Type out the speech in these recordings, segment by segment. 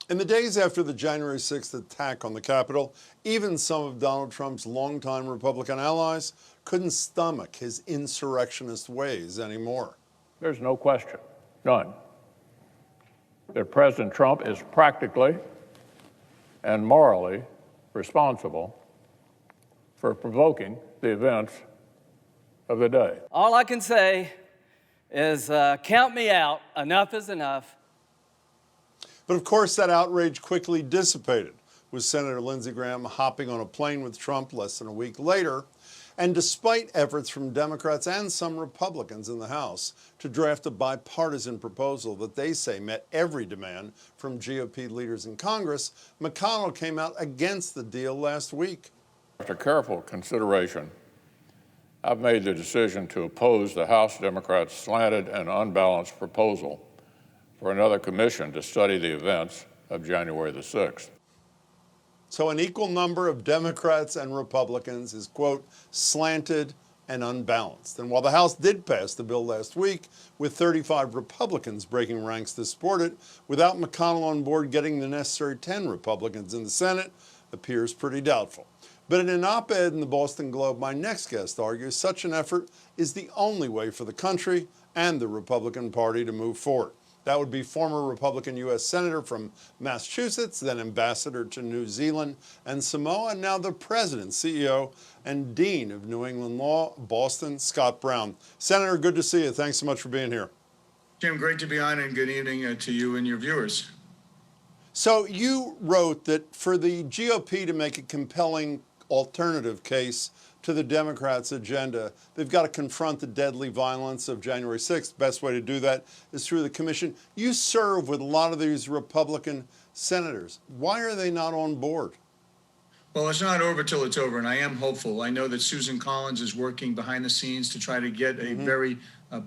In the days after the January 6th attack on the Capitol, even some of Donald Trump's longtime Republican allies couldn't stomach his insurrectionist ways anymore. There's no question, none, that President Trump is practically and morally responsible for provoking the events of the day. All I can say is count me out. Enough is enough. But of course, that outrage quickly dissipated, with Senator Lindsey Graham hopping on a plane with Trump less than a week later. And despite efforts from Democrats and some Republicans in the House to draft a bipartisan proposal that they say met every demand from GOP leaders in Congress, McConnell came out against the deal last week. After careful consideration, I've made the decision to oppose the House Democrats' slanted and unbalanced proposal for another commission to study the events of January the 6th. So an equal number of Democrats and Republicans is, quote, slanted and unbalanced. And while the House did pass the bill last week, with 35 Republicans breaking ranks to support it, without McConnell on board getting the necessary 10 Republicans in the Senate, appears pretty doubtful. But in an op-ed in the Boston Globe, my next guest argues such an effort is the only way for the country and the Republican Party to move forward. That would be former Republican U.S. Senator from Massachusetts, then Ambassador to New Zealand and Samoa, and now the President, CEO, and Dean of New England Law, Boston, Scott Brown. Senator, good to see you. Thanks so much for being here. Jim, great to be on, and good evening to you and your viewers. So you wrote that for the GOP to make a compelling alternative case to the Democrats' agenda, they've got to confront the deadly violence of January 6th. Best way to do that is through the commission. You serve with a lot of these Republican senators. Why are they not on board? Well, it's not over till it's over, and I am hopeful. I know that Susan Collins is working behind the scenes to try to get a very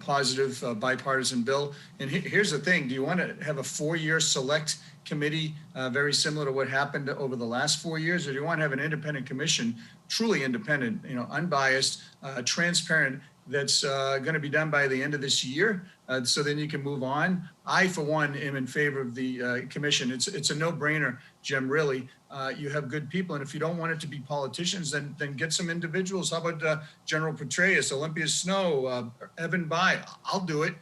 positive bipartisan bill. And here's the thing. Do you want to have a 4-year select committee very similar to what happened over the last 4 years, or do you want to have an independent commission, truly independent, unbiased, transparent, that's going to be done by the end of this year, so then you can move on? I, for one, am in favor of the commission. It's a no-brainer, Jim, really. You have good people, and if you don't want it to be politicians, then get some individuals. How about General Petraeus, Olympia Snowe, Evan Bayh? I'll do it.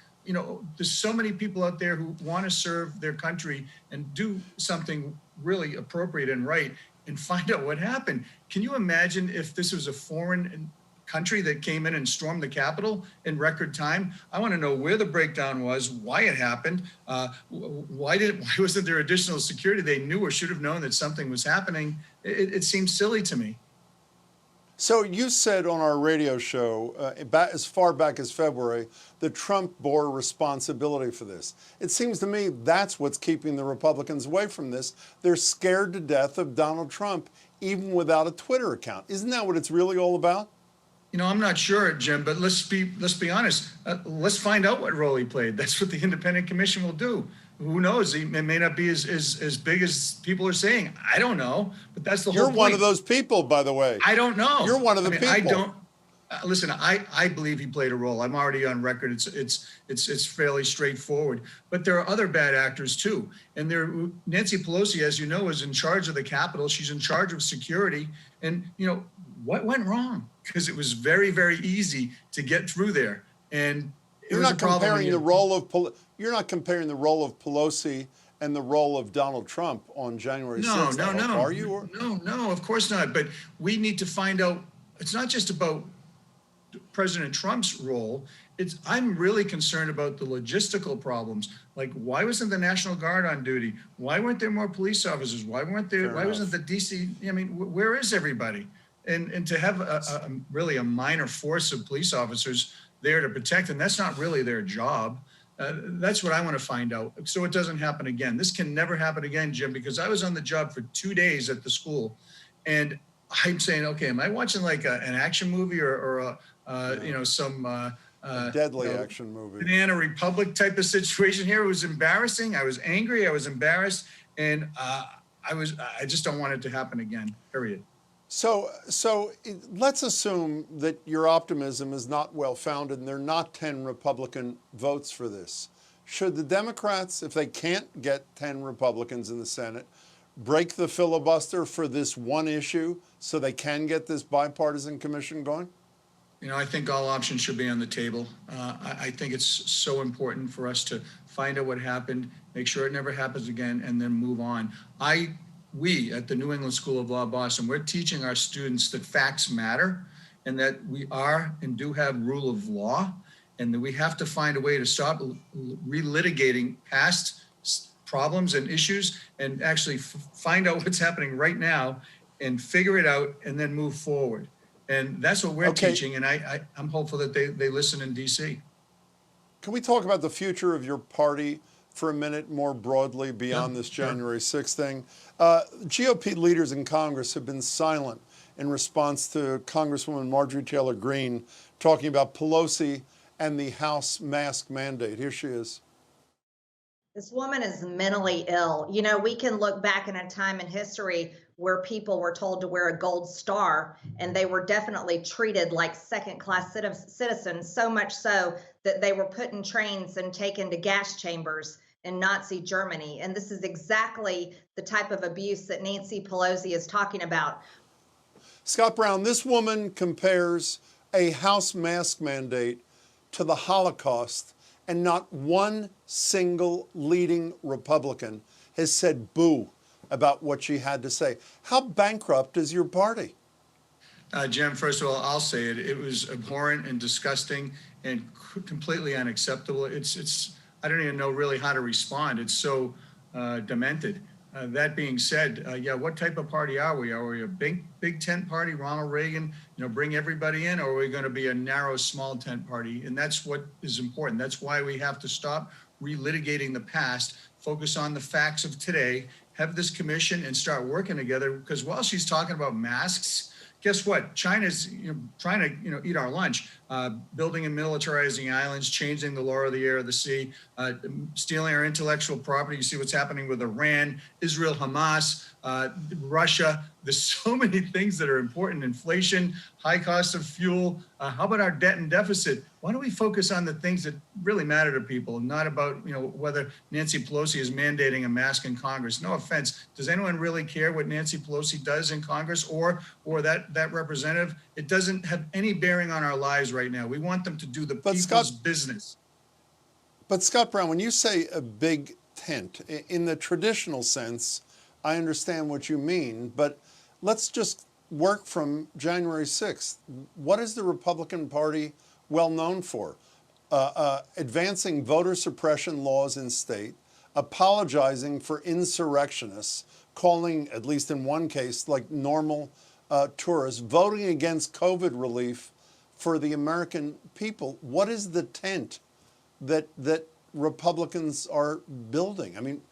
There's so many people out there who want to serve their country and do something really appropriate and right and find out what happened. Can you imagine if this was a foreign country that came in and stormed the Capitol in record time? I want to know where the breakdown was, why it happened, why wasn't there additional security? They knew or should have known that something was happening. It seems silly to me. So you said on our radio show, as far back as February, that Trump bore responsibility for this. It seems to me that's what's keeping the Republicans away from this. They're scared to death of Donald Trump, even without a Twitter account. Isn't that what it's really all about? I'm not sure, Jim, but let's be honest. Let's find out what role he played. That's what the independent commission will do. Who knows? It may not be as big as people are saying. I don't know, but that's the whole point. You're one of those people, by the way. I don't know. You're one of the people. I don't. Listen, I believe he played a role. I'm already on record. It's fairly straightforward. But there are other bad actors too. And Nancy Pelosi, as you know, is in charge of the Capitol. She's in charge of security. And what went wrong? Because it was very, very easy to get through there. And you're not comparing the role of Pelosi and the role of Donald Trump on January 6th. No. Are you? No, of course not. But we need to find out. It's not just about President Trump's role. I'm really concerned about the logistical problems. Like, why wasn't the National Guard on duty? Why weren't there more police officers? Why wasn't the DC? I mean, where is everybody? And to have really a minor force of police officers there to protect, and that's not really their job. That's what I want to find out, so it doesn't happen again. This can never happen again, Jim, because I was on the job for 2 days at the school, and I'm saying, okay, am I watching like an action movie or some deadly action movie, Banana Republic type of situation here? It was embarrassing. I was angry. I was embarrassed, and I just don't want it to happen again. Period. So let's assume that your optimism is not well-founded and there are not 10 Republican votes for this. Should the Democrats, if they can't get 10 Republicans in the Senate, break the filibuster for this one issue so they can get this bipartisan commission going? You know, I think all options should be on the table. I think it's so important for us to find out what happened, make sure it never happens again, and then move on. We at the New England School of Law, Boston, we're teaching our students that facts matter and that we are and do have rule of law, and that we have to find a way to stop relitigating past problems and issues and actually find out what's happening right now and figure it out and then move forward. And that's what we're teaching, and I'm hopeful that they listen in D.C. Can we talk about the future of your party for a minute more broadly beyond this January 6th thing? GOP leaders in Congress have been silent in response to Congresswoman Marjorie Taylor Greene talking about Pelosi and the House mask mandate. Here she is. This woman is mentally ill. You know, we can look back in a time in history where people were told to wear a gold star, and they were definitely treated like second-class citizens, so much so that they were put in trains and taken to gas chambers in Nazi Germany. And this is exactly the type of abuse that Nancy Pelosi is talking about. Scott Brown, this woman compares a House mask mandate to the Holocaust, and not one single leading Republican has said boo about what she had to say. How bankrupt is your party? Jim, first of all, I'll say it. It was abhorrent and disgusting and completely unacceptable. I don't even know really how to respond. It's so demented. That being said, yeah, what type of party are we? Are we a big tent party, Ronald Reagan, bring everybody in, or are we going to be a narrow, small tent party? And that's what is important. That's why we have to stop relitigating the past, focus on the facts of today, have this commission and start working together. Because while she's talking about masks, guess what? China's trying to eat our lunch, building and militarizing islands, changing the law of the air, of the sea, stealing our intellectual property. You see what's happening with Iran, Israel, Hamas, Russia. There's so many things that are important. Inflation, high cost of fuel. How about our debt and deficit? Why don't we focus on the things that really matter to people, not about whether Nancy Pelosi is mandating a mask in Congress? No offense. Does anyone really care what Nancy Pelosi does in Congress or that representative? It doesn't have any bearing on our lives right now. We want them to do the people's business. But Scott Brown, when you say a big tent, in the traditional sense, I understand what you mean, but let's just work from January 6th. What is the Republican Party well known for? Advancing voter suppression laws in state, apologizing for insurrectionists, calling, at least in one case, like normal tourists, voting against COVID relief for the American people. What is the tent that Republicans are building? I mean,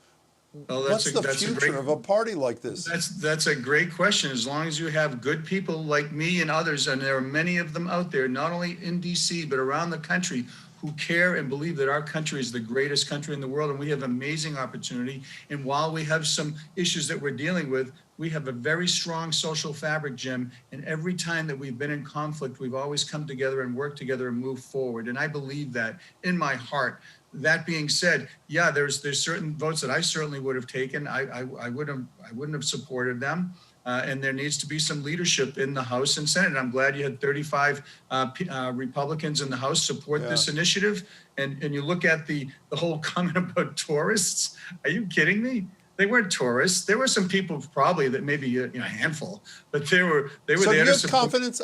what's the future of a party like this? That's a great question. As long as you have good people like me and others, and there are many of them out there, not only in D.C., but around the country, who care and believe that our country is the greatest country in the world, and we have amazing opportunity. And while we have some issues that we're dealing with, we have a very strong social fabric, Jim. And every time that we've been in conflict, we've always come together and worked together and moved forward. And I believe that in my heart. That being said, yeah, there's certain votes that I certainly would have taken. I wouldn't have supported them. And there needs to be some leadership in the House and Senate. I'm glad you had 35 Republicans in the House support this initiative. And you look at the whole comment about tourists. Are you kidding me? They weren't tourists. There were some people probably that maybe a handful, but they were so there to support. Confidence?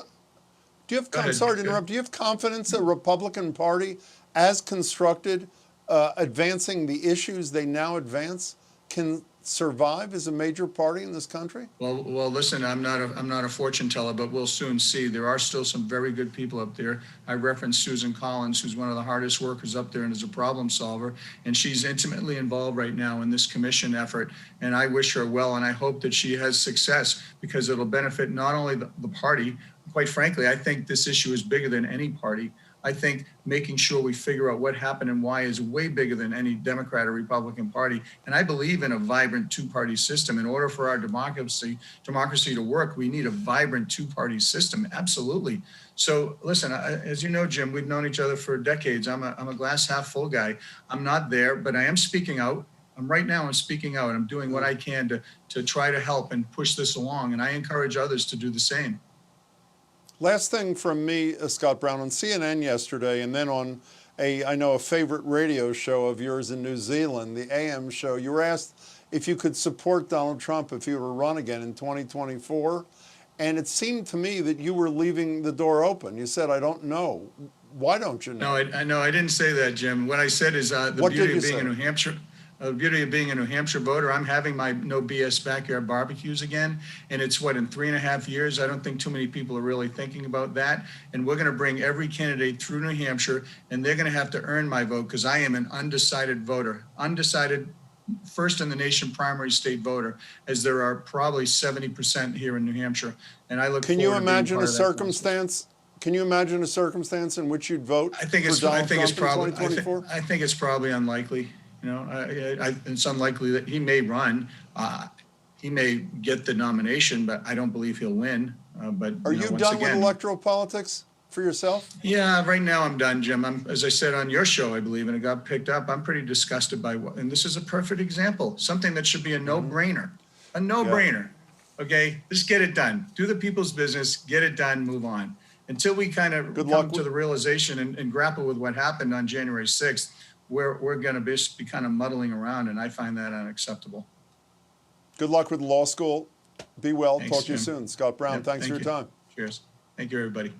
I'm sorry to interrupt. Do you have confidence a Republican Party, as constructed, advancing the issues they now advance, can survive as a major party in this country? Well, listen, I'm not a fortune teller, but we'll soon see. There are still some very good people up there. I referenced Susan Collins, who's one of the hardest workers up there and is a problem solver, and she's intimately involved right now in this commission effort. And I wish her well, and I hope that she has success, because it'll benefit not only the party. Quite frankly, I think this issue is bigger than any party. I think making sure we figure out what happened and why is way bigger than any Democrat or Republican party. And I believe in a vibrant two-party system. In order for our democracy to work, we need a vibrant two-party system. Absolutely. So listen, as you know, Jim, we've known each other for decades. I'm a glass half full guy. I'm not there, but I am speaking out. I'm speaking out. I'm doing what I can to try to help and push this along. And I encourage others to do the same. Last thing from me, Scott Brown, on CNN yesterday, and then on a favorite radio show of yours in New Zealand, the AM show, you were asked if you could support Donald Trump if he were to run again in 2024. And it seemed to me that you were leaving the door open. You said, I don't know. Why don't you know? No, I didn't say that, Jim. What I said is the beauty of being in New Hampshire. The beauty of being a New Hampshire voter, I'm having my no BS backyard barbecues again. And it's in 3.5 years. I don't think too many people are really thinking about that. And we're going to bring every candidate through New Hampshire, and they're going to have to earn my vote because I am an undecided voter. Undecided, first in the nation primary state voter, as there are probably 70% here in New Hampshire. And I look forward to being part of that. Can you imagine a circumstance in which you'd vote for Donald Trump in 2024? I think it's probably unlikely. You know, it's unlikely that he may run. He may get the nomination, but I don't believe he'll win. But are you done with electoral politics for yourself? Yeah, right now I'm done, Jim. As I said on your show, I believe, and it got picked up. I'm pretty disgusted by and this is a perfect example, something that should be a no-brainer, a no-brainer. Yeah. Okay, just get it done. Do the people's business, get it done, move on. Until we kind of come to the realization and grapple with what happened on January 6th. We're going to be kind of muddling around, and I find that unacceptable. Good luck with law school. Be well. Thanks, Talk to you Jim. soon. Scott Brown, thanks for your time. Cheers. Thank you, everybody.